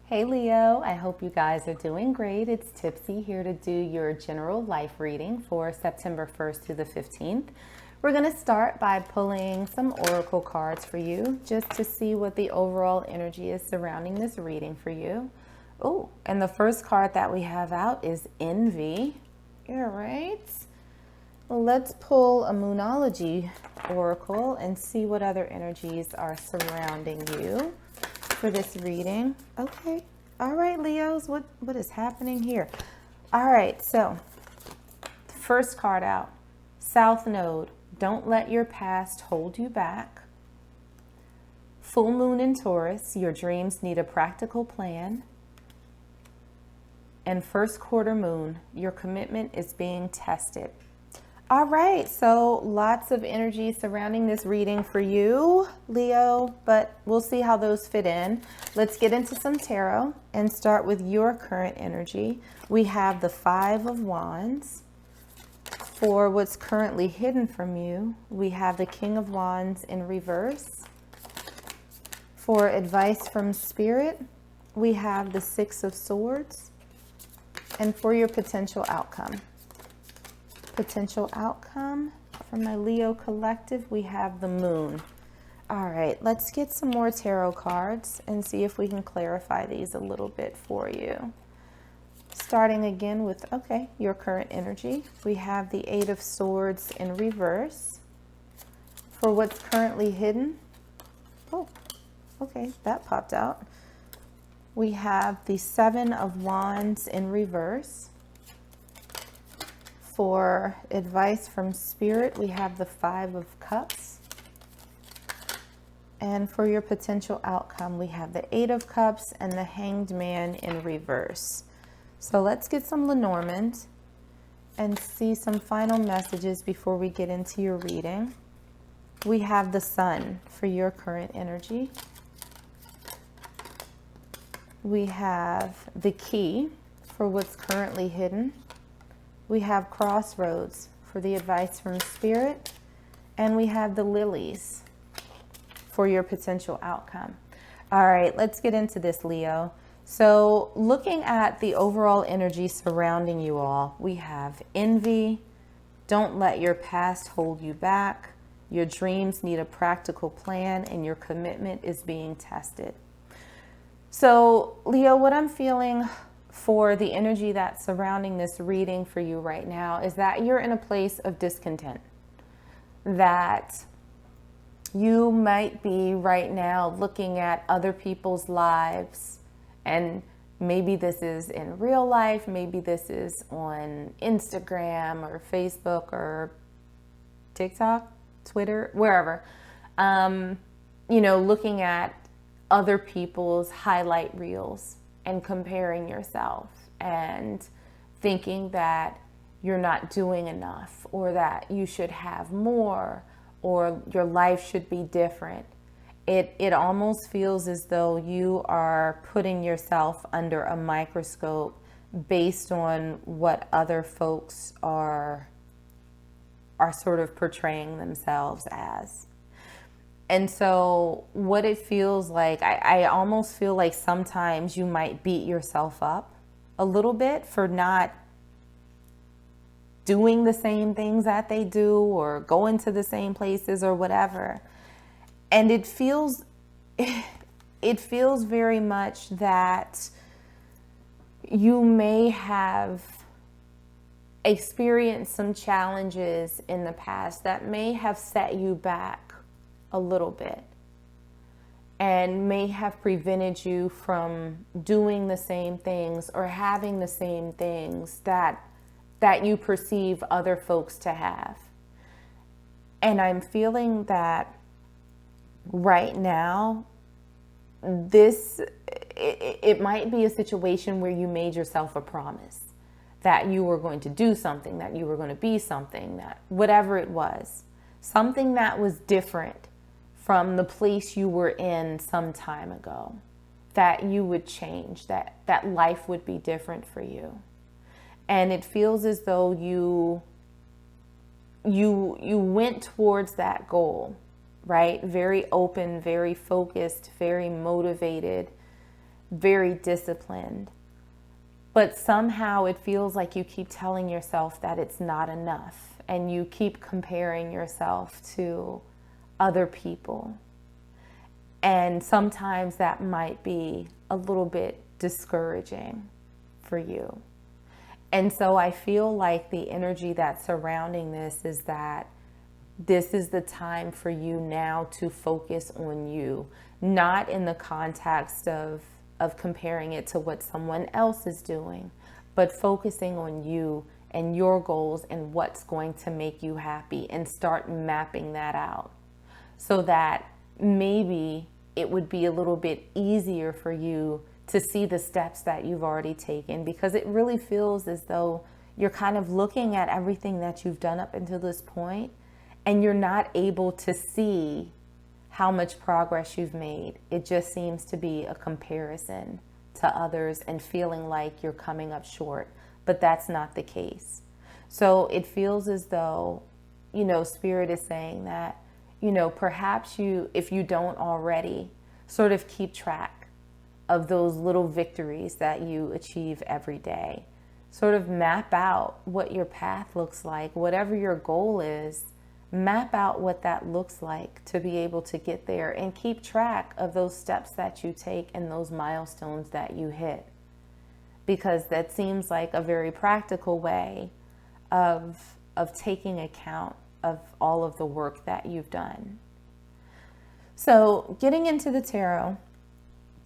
Hey Leo, I hope you guys are doing great. It's Tipsy here to do your general life reading for September 1st through the 15th. We're going to start by pulling some oracle cards for you just to see what the overall energy is surrounding this reading for you. Oh, and the first card that we have out is Envy. All right. Well, let's pull a Moonology oracle and see what other energies are surrounding you for this reading. Okay. All right, Leos, what is happening here? All right, so first card out, South Node. Don't let your past hold you back. Full moon in Taurus. Your dreams need a practical plan. And first quarter moon. Your commitment is being tested. All right, so lots of energy surrounding this reading for you, Leo, but we'll see how those fit in. Let's get into some tarot and start with your current energy. We have the Five of Wands. For what's currently hidden from you, we have the King of Wands in reverse. For advice from Spirit, we have the Six of Swords. And for your potential outcome from my Leo collective, we have the Moon. All right, let's get some more tarot cards and see if we can clarify these a little bit for you. Starting again with, okay, your current energy. We have the Eight of Swords in reverse. For what's currently hidden, oh, okay, that popped out. We have the Seven of Wands in reverse. For advice from Spirit, we have the Five of Cups. And for your potential outcome, we have the Eight of Cups and the Hanged Man in reverse. So let's get some Lenormand and see some final messages before we get into your reading. We have the Sun for your current energy. We have the Key for what's currently hidden. We have Crossroads for the advice from Spirit. And we have the Lilies for your potential outcome. All right, let's get into this, Leo. So looking at the overall energy surrounding you all, we have envy. Don't let your past hold you back. Your dreams need a practical plan and your commitment is being tested. So Leo, what I'm feeling for the energy that's surrounding this reading for you right now is that you're in a place of discontent. That you might be right now looking at other people's lives, and maybe this is in real life, maybe this is on Instagram or Facebook or TikTok, Twitter, wherever, looking at other people's highlight reels and comparing yourself and thinking that you're not doing enough or that you should have more or your life should be different. It almost feels as though you are putting yourself under a microscope based on what other folks are sort of portraying themselves as. And so what it feels like, I almost feel like sometimes you might beat yourself up a little bit for not doing the same things that they do or going to the same places or whatever. And it feels very much that you may have experienced some challenges in the past that may have set you back a little bit and may have prevented you from doing the same things or having the same things that you perceive other folks to have. And I'm feeling that right now, it might be a situation where you made yourself a promise that you were going to do something, that you were going to be something, that whatever it was, something that was different from the place you were in some time ago, that you would change, that life would be different for you. And it feels as though you went towards that goal, right? Very open, very focused, very motivated. very disciplined. But somehow it feels like you keep telling yourself that it's not enough, and you keep comparing yourself to other people. And sometimes that might be a little bit discouraging for you. And so I feel like the energy that's surrounding this is that this is the time for you now to focus on you, not in the context of comparing it to what someone else is doing, but focusing on you and your goals and what's going to make you happy, and start mapping that out so that maybe it would be a little bit easier for you to see the steps that you've already taken, because it really feels as though you're kind of looking at everything that you've done up until this point, and you're not able to see how much progress you've made. It just seems to be a comparison to others and feeling like you're coming up short, but that's not the case. So it feels as though, Spirit is saying that, perhaps if you don't already, sort of keep track of those little victories that you achieve every day. Sort of map out what your path looks like, whatever your goal is. Map out what that looks like to be able to get there, and keep track of those steps that you take and those milestones that you hit, because that seems like a very practical way of taking account of all of the work that you've done. So getting into the tarot,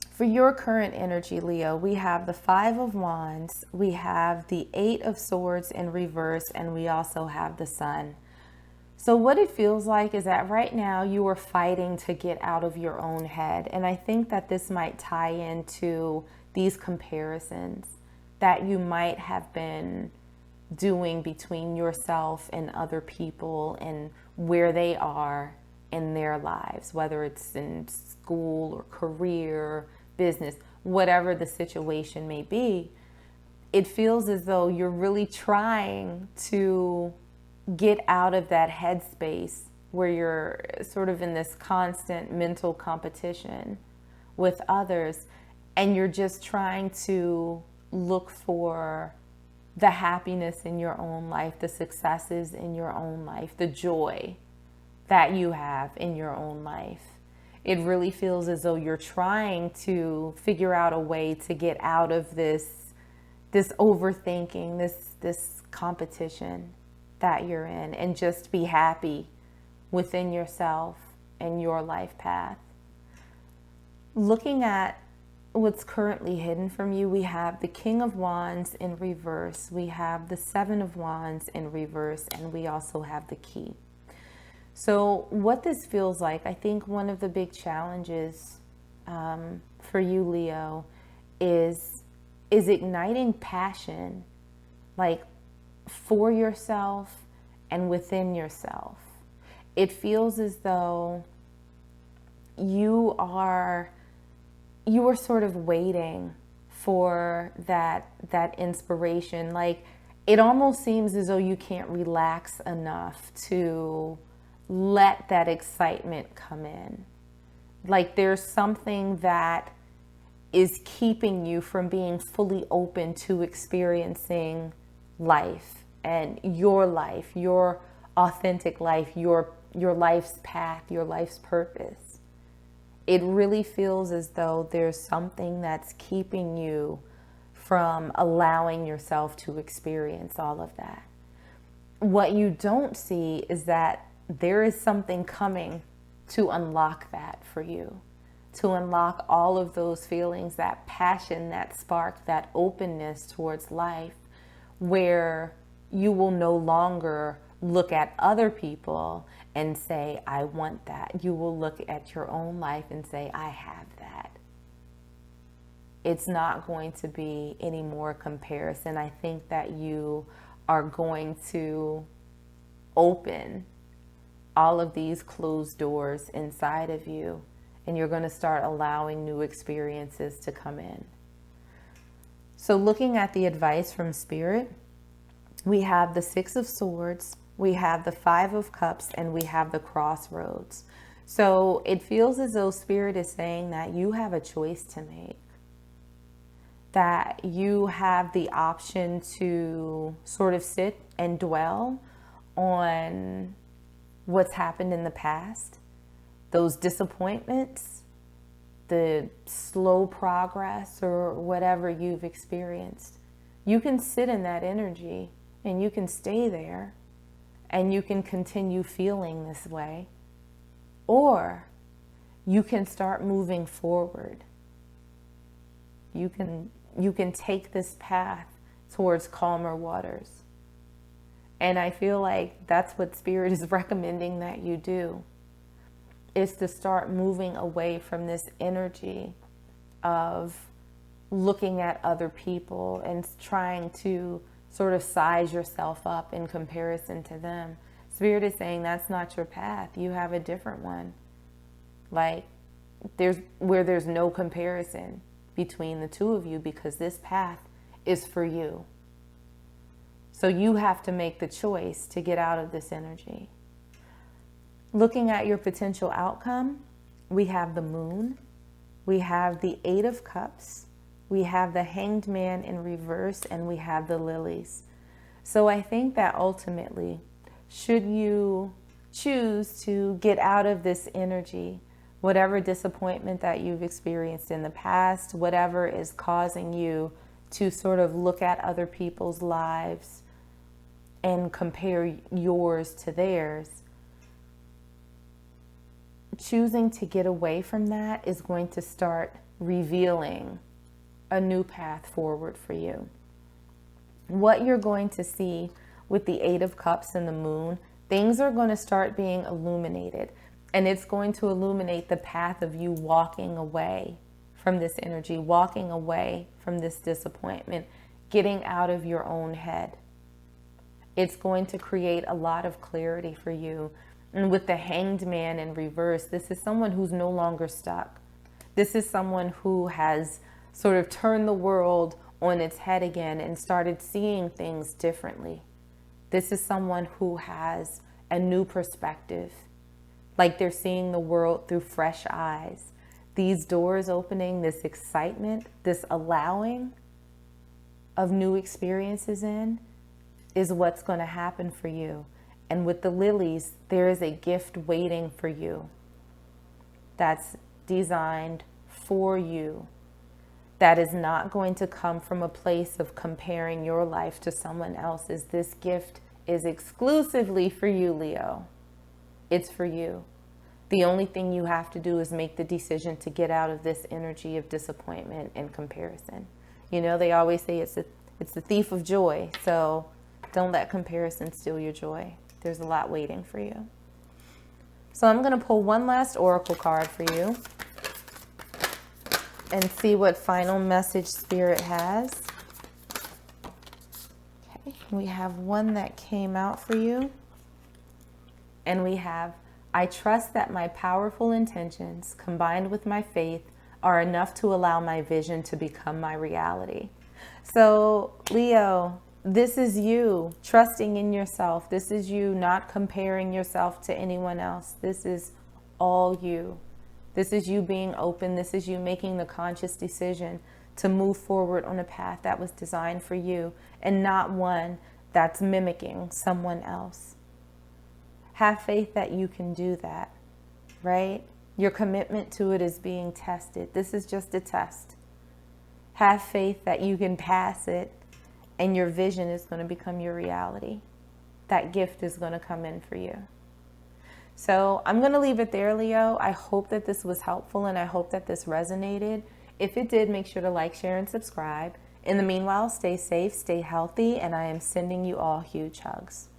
for your current energy, Leo, we have the 5 of Wands, we have the 8 of Swords in reverse, and we also have the Sun. So what it feels like is that right now you are fighting to get out of your own head. And I think that this might tie into these comparisons that you might have been doing between yourself and other people and where they are in their lives, whether it's in school or career, business, whatever the situation may be. It feels as though you're really trying to get out of that headspace where you're sort of in this constant mental competition with others, and you're just trying to look for the happiness in your own life, the successes in your own life, the joy that you have in your own life. It really feels as though you're trying to figure out a way to get out of this overthinking, this competition that you're in, and just be happy within yourself and your life path. Looking at what's currently hidden from you, we have the King of Wands in reverse, we have the 7 of Wands in reverse, and we also have the Key. So what this feels like, I think one of the big challenges for you, Leo, is igniting passion, like for yourself and within yourself. It feels as though you are sort of waiting for that inspiration. Like, it almost seems as though you can't relax enough to let that excitement come in. Like, there's something that is keeping you from being fully open to experiencing life and your authentic life, your life's path, your life's purpose. It really feels as though there's something that's keeping you from allowing yourself to experience all of that. What you don't see is that there is something coming to unlock that for you, to unlock all of those feelings, that passion, that spark, that openness towards life, where you will no longer look at other people and say, I want that. You will look at your own life and say, I have that. It's not going to be any more comparison. I think that you are going to open all of these closed doors inside of you, and you're going to start allowing new experiences to come in. So looking at the advice from Spirit, we have the 6 of Swords, we have the 5 of Cups, and we have the Crossroads. So it feels as though Spirit is saying that you have a choice to make. that you have the option to sort of sit and dwell on what's happened in the past, those disappointments, the slow progress, or whatever you've experienced. You can sit in that energy and you can stay there and you can continue feeling this way, or you can start moving forward. You can take this path towards calmer waters. And I feel like that's what Spirit is recommending that you do, is to start moving away from this energy of looking at other people and trying to sort of size yourself up in comparison to them. Spirit is saying that's not your path. You have a different one. Like, there's no comparison between the two of you, because this path is for you. So you have to make the choice to get out of this energy. Looking at your potential outcome, we have the Moon, we have the Eight of Cups, we have the Hanged Man in reverse, and we have the Lilies. So I think that ultimately, should you choose to get out of this energy, whatever disappointment that you've experienced in the past, whatever is causing you to sort of look at other people's lives and compare yours to theirs, choosing to get away from that is going to start revealing a new path forward for you. What you're going to see with the Eight of Cups and the Moon, things are going to start being illuminated, and it's going to illuminate the path of you walking away from this energy, walking away from this disappointment, getting out of your own head. It's going to create a lot of clarity for you. And with the Hanged Man in reverse, this is someone who's no longer stuck. This is someone who has sort of turned the world on its head again and started seeing things differently. This is someone who has a new perspective, like they're seeing the world through fresh eyes. These doors opening, this excitement, this allowing of new experiences in, is what's going to happen for you. And with the Lilies, there is a gift waiting for you that's designed for you, that is not going to come from a place of comparing your life to someone else's. This gift is exclusively for you, Leo. It's for you. The only thing you have to do is make the decision to get out of this energy of disappointment and comparison. You know, they always say it's the thief of joy. So don't let comparison steal your joy. There's a lot waiting for you. So I'm going to pull one last oracle card for you and see what final message Spirit has. Okay, we have one that came out for you. And we have, I trust that my powerful intentions combined with my faith are enough to allow my vision to become my reality. So Leo, this is you trusting in yourself. This is you not comparing yourself to anyone else. This is all you. This is you being open. This is you making the conscious decision to move forward on a path that was designed for you and not one that's mimicking someone else. Have faith that you can do that, right? Your commitment to it is being tested. This is just a test. Have faith that you can pass it and your vision is going to become your reality. That gift is going to come in for you. So I'm going to leave it there, Leo. I hope that this was helpful and I hope that this resonated. If it did, make sure to like, share, and subscribe. In the meanwhile, stay safe, stay healthy, and I am sending you all huge hugs.